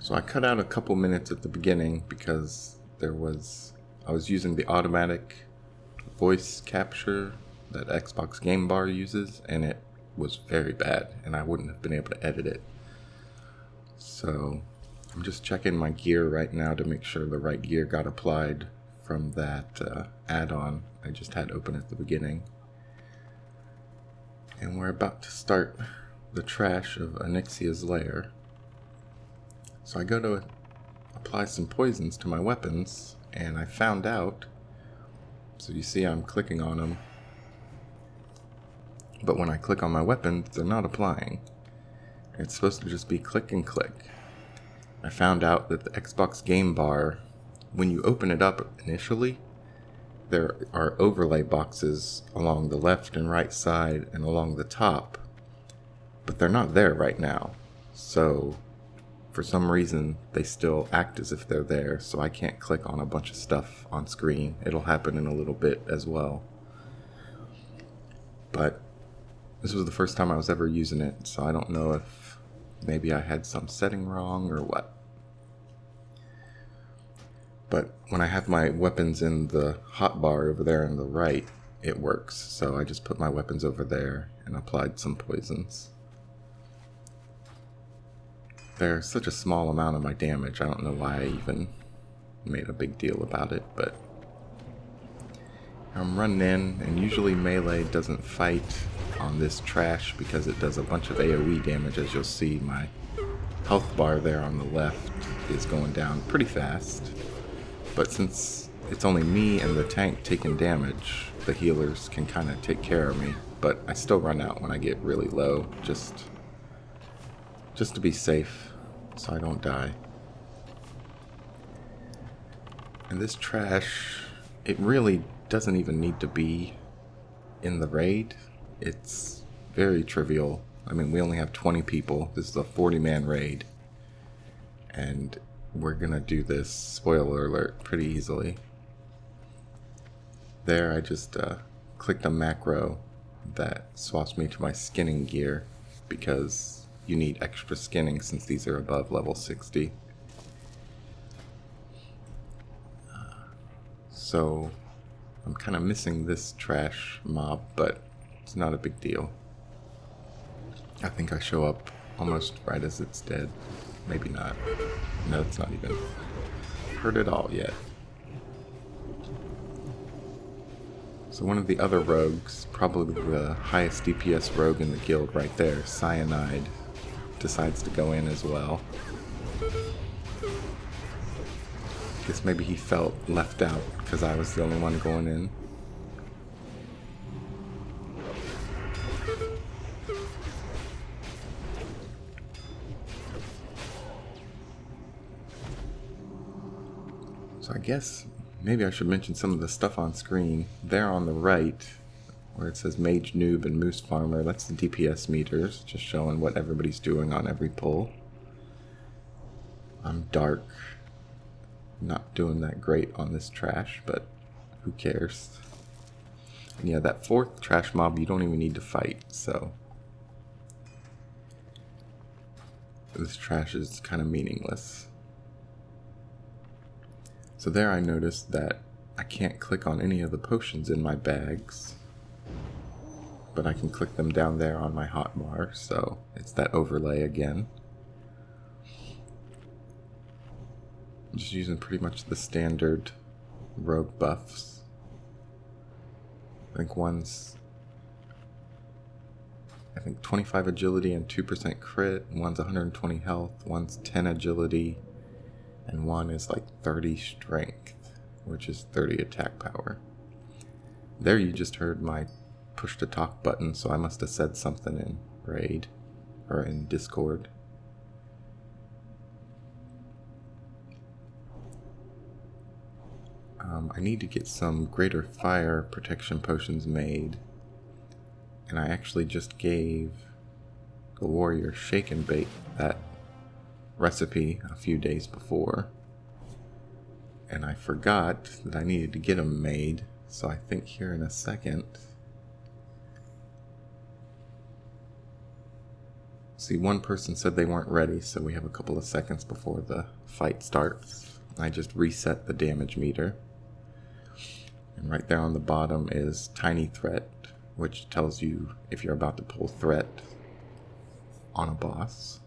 So I cut out a couple minutes at the beginning because I was using the automatic voice capture that Xbox Game Bar uses, and it was very bad, and I wouldn't have been able to edit it. So I'm just checking my gear right now to make sure the right gear got applied from that add-on I just had open at the beginning. And we're about to start the trash of Onyxia's lair. So I go to apply some poisons to my weapons, and I found out, so you see I'm clicking on them, but when I click on my weapons, they're not applying. It's supposed to just be click and click. I found out that the Xbox Game Bar, when you open it up initially, there are overlay boxes along the left and right side and along the top, but they're not there right now. So for some reason, they still act as if they're there, so I can't click on a bunch of stuff on screen. It'll happen in a little bit as well. But this was the first time I was ever using it, so I don't know if maybe I had some setting wrong or what. But when I have my weapons in the hotbar over there on the right, it works. So I just put my weapons over there and applied some poisons. They're such a small amount of my damage, I don't know why I even made a big deal about it, but I'm running in, and usually melee doesn't fight on this trash because it does a bunch of AoE damage. As you'll see, my health bar there on the left is going down pretty fast, but since it's only me and the tank taking damage, the healers can kind of take care of me, but I still run out when I get really low, just to be safe, so I don't die. And this trash, it really doesn't even need to be in the raid. It's very trivial. I mean, we only have 20 people. This is a 40-man raid. And we're gonna do this, spoiler alert, pretty easily. There, I just clicked a macro that swaps me to my skinning gear, because you need extra skinning since these are above level 60. So I'm kind of missing this trash mob, but it's not a big deal. I think I show up almost right as it's dead. Maybe not. No, it's not even hurt at all yet. So one of the other rogues, probably the highest DPS rogue in the guild right there, Cyanide, decides to go in as well. Guess maybe he felt left out because I was the only one going in. So I guess maybe I should mention some of the stuff on screen. There on the right, where it says Mage Noob and Moose Farmer, that's the DPS meters, just showing what everybody's doing on every pull. I'm dark. Not doing that great on this trash, but who cares? And yeah, that fourth trash mob you don't even need to fight, so this trash is kind of meaningless. So there I noticed that I can't click on any of the potions in my bags, but I can click them down there on my hotbar, so it's that overlay again. I'm just using pretty much the standard rogue buffs. I think one's 25 agility and 2% crit, one's 120 health, one's 10 agility, and one is like 30 strength, which is 30 attack power. There you just heard my push to talk button, so I must have said something in raid or in Discord. I need to get some greater fire protection potions made, and I actually just gave the warrior Shake and Bake that recipe a few days before, and I forgot that I needed to get them made, so I think here in a second See, one person said they weren't ready, so we have a couple of seconds before the fight starts. I just reset the damage meter. And right there on the bottom is Tiny Threat, which tells you if you're about to pull threat on a boss.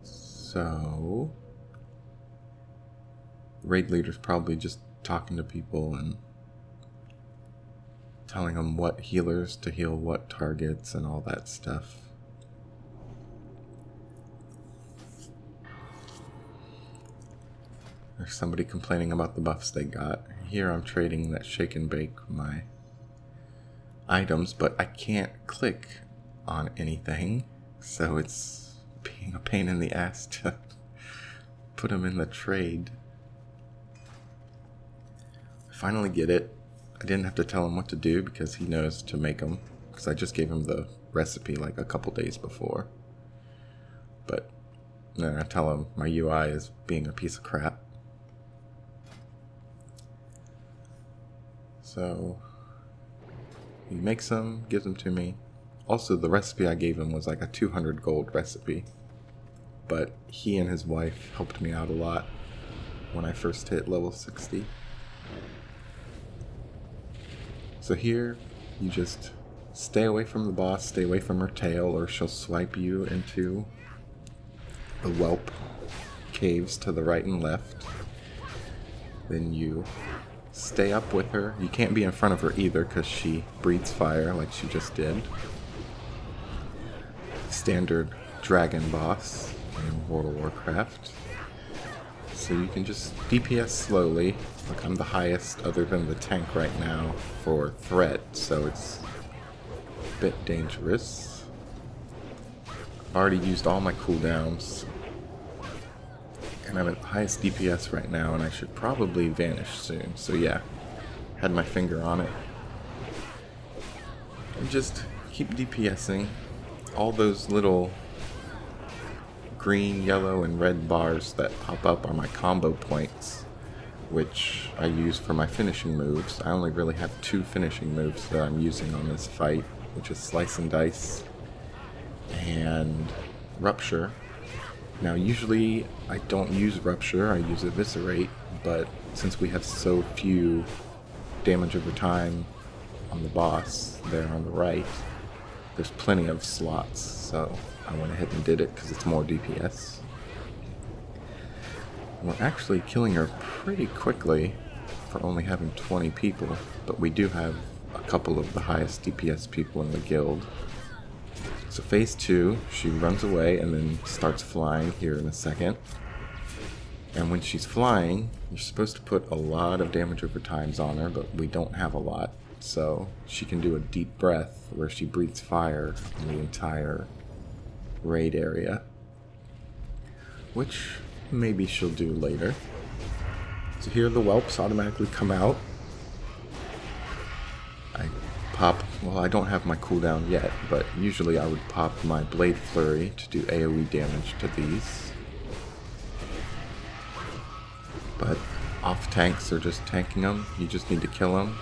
So, the raid leader's probably just talking to people and telling them what healers to heal what targets and all that stuff. There's somebody complaining about the buffs they got. Here I'm trading that shake and bake my items, but I can't click on anything, so it's being a pain in the ass to put them in the trade. I finally get it. I didn't have to tell him what to do because he knows to make them, because I just gave him the recipe like a couple days before. But then I tell him my UI is being a piece of crap. So he makes them, gives them to me. Also, the recipe I gave him was like a 200 gold recipe, but he and his wife helped me out a lot when I first hit level 60. So here, you just stay away from the boss, stay away from her tail, or she'll swipe you into the whelp caves to the right and left. Then you stay up with her. You can't be in front of her either because she breathes fire like she just did. Standard dragon boss in World of Warcraft. So you can just DPS slowly. Like, I'm the highest other than the tank right now for threat, so it's a bit dangerous. I've already used all my cooldowns, and I'm at the highest DPS right now, and I should probably vanish soon. So yeah, had my finger on it. And just keep DPSing. All those little green, yellow, and red bars that pop up are my combo points, which I use for my finishing moves. I only really have 2 finishing moves that I'm using on this fight, which is Slice and Dice and Rupture. Now usually I don't use Rupture, I use Eviscerate, but since we have so few damage over time on the boss there on the right, there's plenty of slots, so I went ahead and did it because it's more DPS. We're actually killing her pretty quickly for only having 20 people, but we do have a couple of the highest DPS people in the guild. So phase 2, she runs away and then starts flying here in a second. And when she's flying, you're supposed to put a lot of damage over times on her, but we don't have a lot. So she can do a deep breath where she breathes fire on the entire raid area, which maybe she'll do later. So here the whelps automatically come out. I pop, well, I don't have my cooldown yet, but usually I would pop my Blade Flurry to do AoE damage to these. But off tanks are just tanking them, you just need to kill them.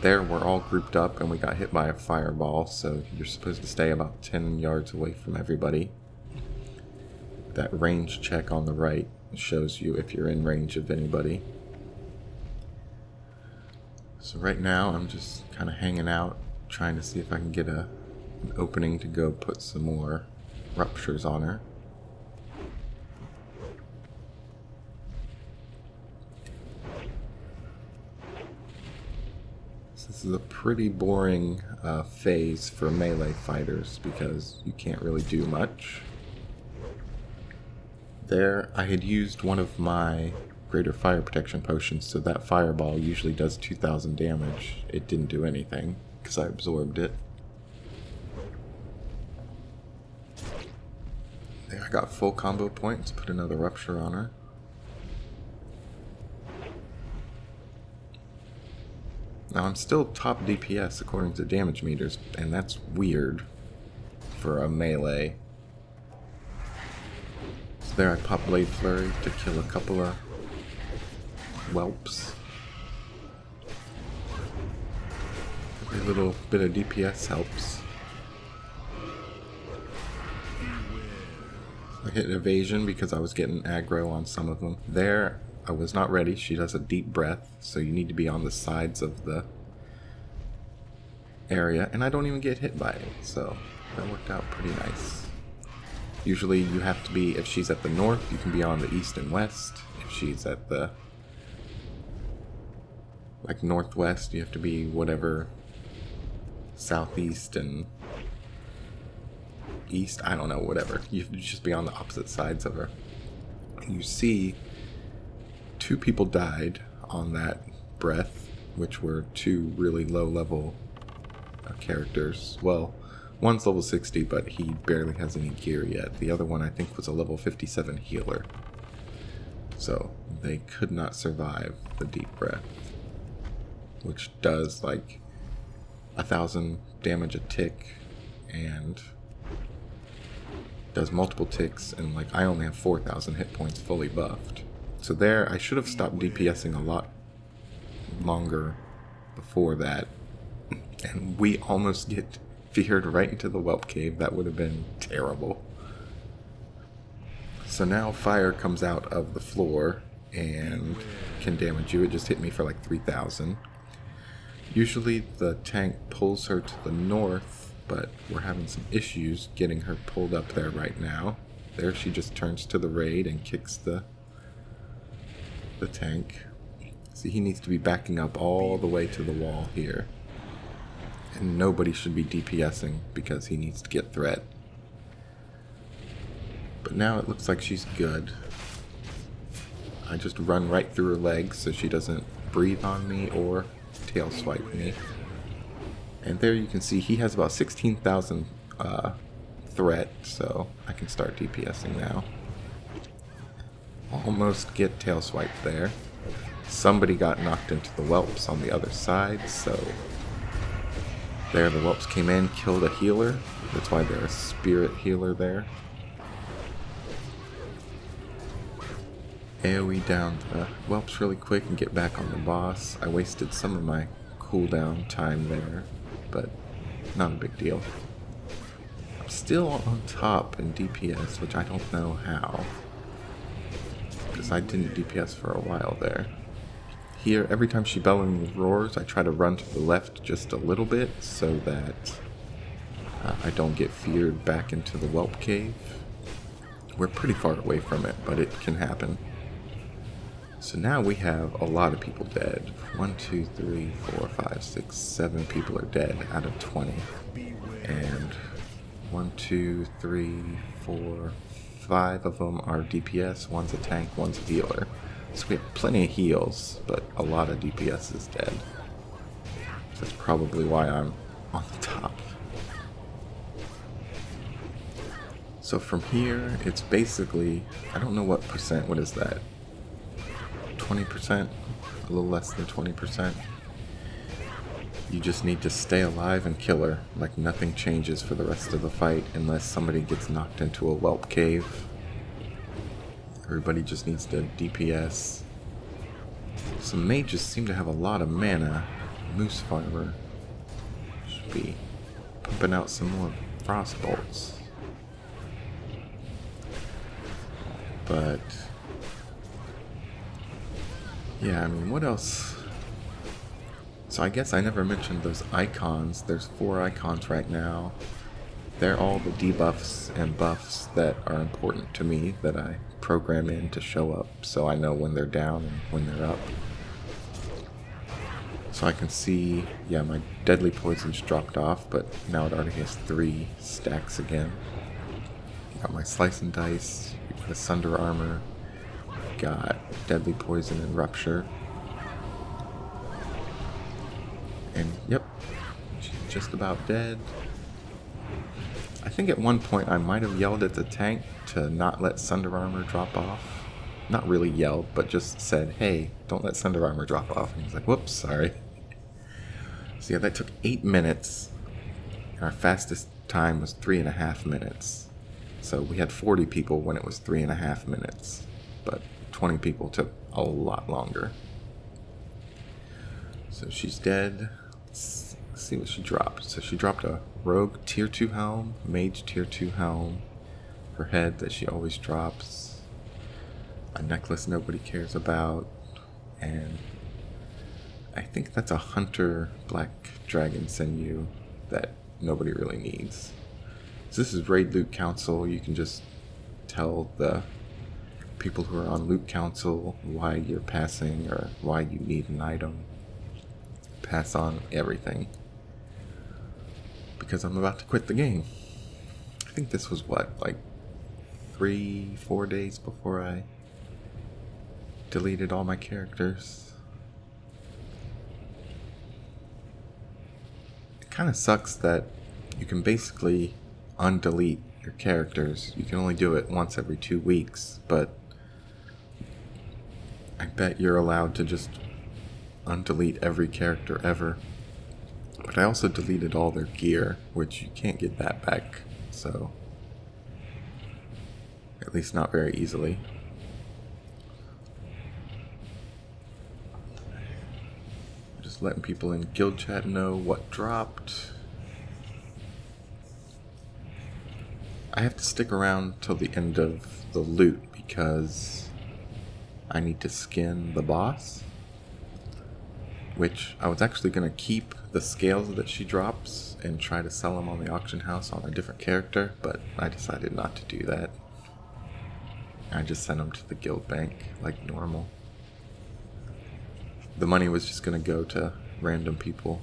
There we're all grouped up and we got hit by a fireball, so you're supposed to stay about 10 yards away from everybody. That range check on the right shows you if you're in range of anybody. So right now I'm just kind of hanging out, trying to see if I can get an opening to go put some more ruptures on her. This is a pretty boring phase for melee fighters because you can't really do much. There, I had used one of my greater fire protection potions, so that fireball usually does 2,000 damage. It didn't do anything because I absorbed it. There, I got full combo points, put another rupture on her. Now I'm still top DPS according to damage meters, and that's weird for a melee. So there I pop Blade Flurry to kill a couple of whelps. A little bit of DPS helps. I hit evasion because I was getting aggro on some of them. There, I was not ready. She does a deep breath, so you need to be on the sides of the area, and I don't even get hit by it, so that worked out pretty nice. Usually you have to be, if she's at the north, you can be on the east and west. If she's at the like northwest, you have to be whatever southeast and east, I don't know, whatever. You have to just be on the opposite sides of her. You see 2 people died on that breath, which were 2 really low level characters. Well, one's level 60, but he barely has any gear yet. The other one I think was a level 57 healer. So they could not survive the deep breath, which does like 1,000 damage a tick and does multiple ticks, and like I only have 4,000 hit points fully buffed. So there, I should have stopped DPSing a lot longer before that, and we almost get feared right into the whelp cave. That would have been terrible. So now fire comes out of the floor and can damage you. It just hit me for like 3,000. Usually the tank pulls her to the north, but we're having some issues getting her pulled up there right now. There she just turns to the raid and kicks the tank. See, he needs to be backing up all the way to the wall here. And nobody should be DPSing because he needs to get threat. But now it looks like she's good. I just run right through her legs so she doesn't breathe on me or tail swipe me. And there you can see he has about 16,000 threat, so I can start DPSing now. Almost get tail swipe there. Somebody got knocked into the whelps on the other side, so there the whelps came in, killed a healer. That's why they're a spirit healer there. AoE down the whelps really quick and get back on the boss. I wasted some of my cooldown time there, but not a big deal. I'm still on top in DPS, which I don't know how, because I didn't DPS for a while there. Here, every time she bellowing roars, I try to run to the left just a little bit so that I don't get feared back into the whelp cave. We're pretty far away from it, but it can happen. So now we have a lot of people dead. 1, 2, 3, 4, 5, 6, 7 people are dead out of 20. And 1, 2, 3, 4, 5 of them are DPS, one's a tank, one's a healer. So we have plenty of heals, but a lot of DPS is dead. So that's probably why I'm on the top. So from here, it's basically, I don't know what percent, what is that? 20%? A little less than 20%. You just need to stay alive and kill her. Like nothing changes for the rest of the fight unless somebody gets knocked into a whelp cave. Everybody just needs to DPS. Some mages seem to have a lot of mana. Moose Farmer should be pumping out some more frost bolts. But yeah, I mean, what else? So I guess I never mentioned those icons. There's 4 icons right now. They're all the debuffs and buffs that are important to me that I program in to show up so I know when they're down and when they're up. So I can see, yeah, my deadly poison's dropped off, but now it already has 3 stacks again. Got my slice and dice, the sunder armor, got deadly poison and rupture. And yep, she's just about dead. I think at one point I might have yelled at the tank to not let Sunder Armor drop off. Not really yelled, but just said, hey, don't let Sunder Armor drop off. And he's like, whoops, sorry. So yeah, that took 8 minutes. And our fastest time was 3.5 minutes. So we had 40 people when it was 3.5 minutes. But 20 people took a lot longer. So she's dead. Let's see what she dropped. So she dropped a rogue tier 2 helm, mage tier 2 helm, her head that she always drops, a necklace nobody cares about, and I think that's a hunter black dragon sinew that nobody really needs. So this is Raid Loot Council. You can just tell the people who are on Loot Council why you're passing or why you need an item. Pass on everything. Because I'm about to quit the game. I think this was what, like 3-4 days before I deleted all my characters. It kind of sucks that you can basically undelete your characters. You can only do it once every 2 weeks, but I bet you're allowed to just undelete every character ever. But I also deleted all their gear, which you can't get that back, so at least not very easily. Just letting people in guild chat know what dropped. I have to stick around till the end of the loot because I need to skin the boss, which I was actually going to keep the scales that she drops and try to sell them on the auction house on a different character, but I decided not to do that. I just sent them to the guild bank like normal. The money was just going to go to random people.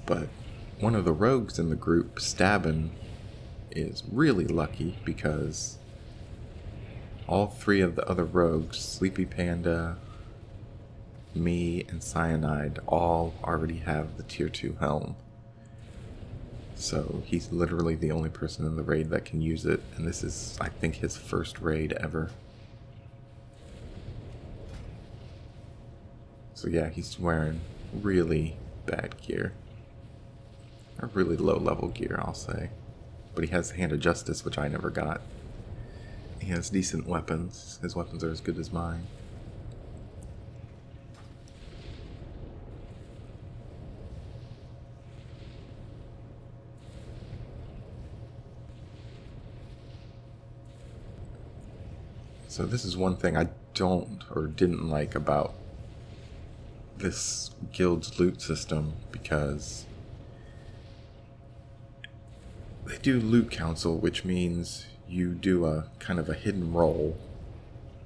But one of the rogues in the group, Stabbin', is really lucky because all 3 of the other rogues, Sleepy Panda, me, and Cyanide, all already have the tier 2 helm. So he's literally the only person in the raid that can use it, and this is, I think, his first raid ever. So yeah, he's wearing really bad gear. Or really low level gear, I'll say. But he has Hand of Justice, which I never got. He has decent weapons. His weapons are as good as mine. So this is one thing I don't or didn't like about this guild's loot system, because they do loot council, which means you do a kind of a hidden roll,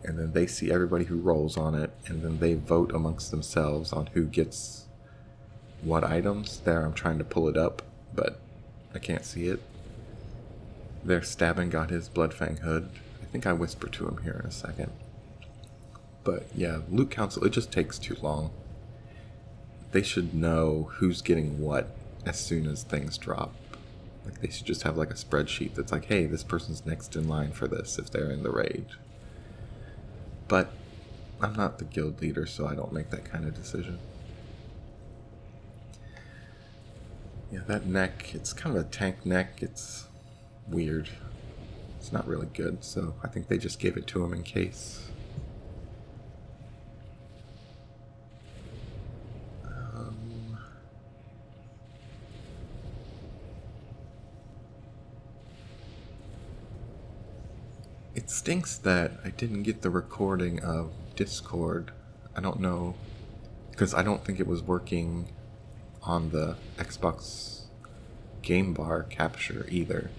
and then they see everybody who rolls on it, and then they vote amongst themselves on who gets what items. There, I'm trying to pull it up, but I can't see it. There, Stabbin' got his Bloodfang hood. I think I whisper to him here in a second. But yeah, loot council, it just takes too long. They should know who's getting what as soon as things drop. Like, they should just have like a spreadsheet that's like, hey, this person's next in line for this if they're in the raid. But I'm not the guild leader, so I don't make that kind of decision. Yeah, that neck, it's kind of a tank neck. It's weird. It's not really good, so I think they just gave it to him in case. It stinks that I didn't get the recording of Discord. I don't know, because I don't think it was working on the Xbox game bar capture either.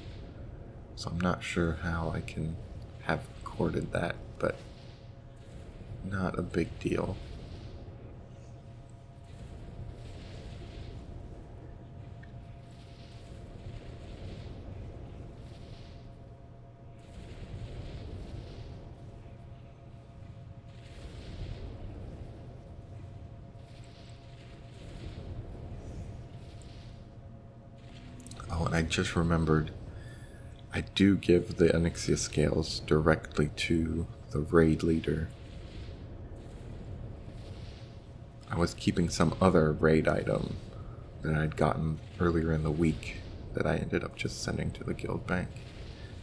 So I'm not sure how I can have recorded that, but not a big deal. Oh, and I just remembered, I do give the Onyxia scales directly to the raid leader. I was keeping some other raid item that I'd gotten earlier in the week that I ended up just sending to the guild bank.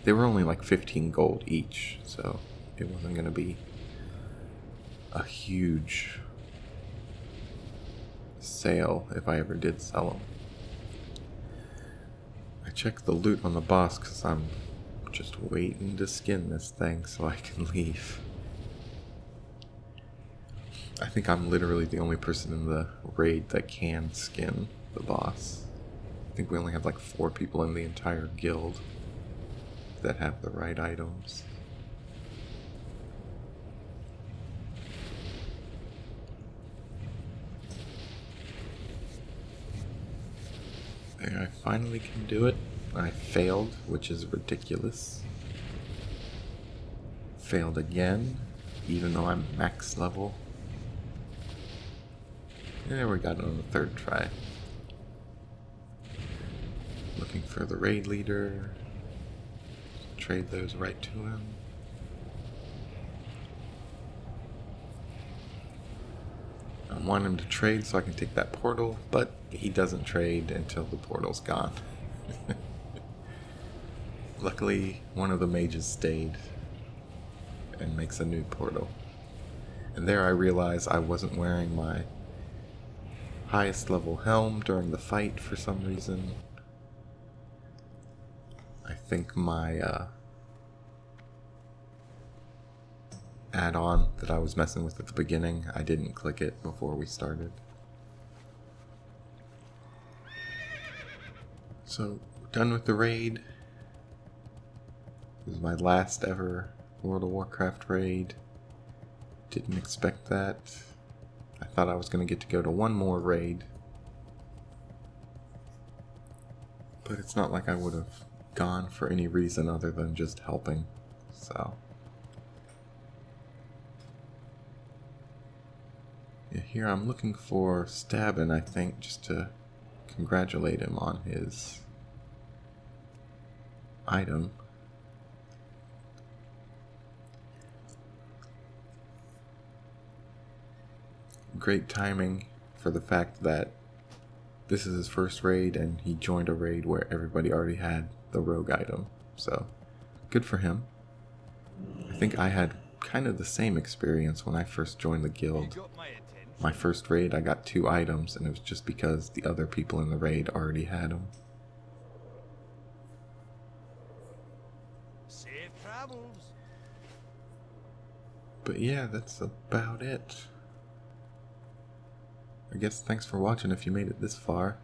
They were only like 15 gold each, so it wasn't going to be a huge sale if I ever did sell them. I checked the loot on the boss because I'm just waiting to skin this thing so I can leave. I think I'm literally the only person in the raid that can skin the boss. I think we only have like 4 people in the entire guild that have the right items. There, I finally can do it. I failed, which is ridiculous. Failed again, even though I'm max level. There, we got it on the 3rd try. Looking for the raid leader. Trade those right to him. I want him to trade so I can take that portal, but he doesn't trade until the portal's gone. Luckily, one of the mages stayed and makes a new portal. And there I realized I wasn't wearing my highest level helm during the fight for some reason. I think my add-on that I was messing with at the beginning, I didn't click it before we started. So, we're done with the raid. This is my last ever World of Warcraft raid. Didn't expect that. I thought I was going to get to go to one more raid. But it's not like I would have gone for any reason other than just helping. So yeah, here I'm looking for Stabin, I think, just to congratulate him on his item. Great timing for the fact that this is his first raid and he joined a raid where everybody already had the rogue item. So, good for him. I think I had kind of the same experience when I first joined the guild. My first raid I got 2 items and it was just because the other people in the raid already had them. Safe travels. But yeah, that's about it. I guess thanks for watching if you made it this far.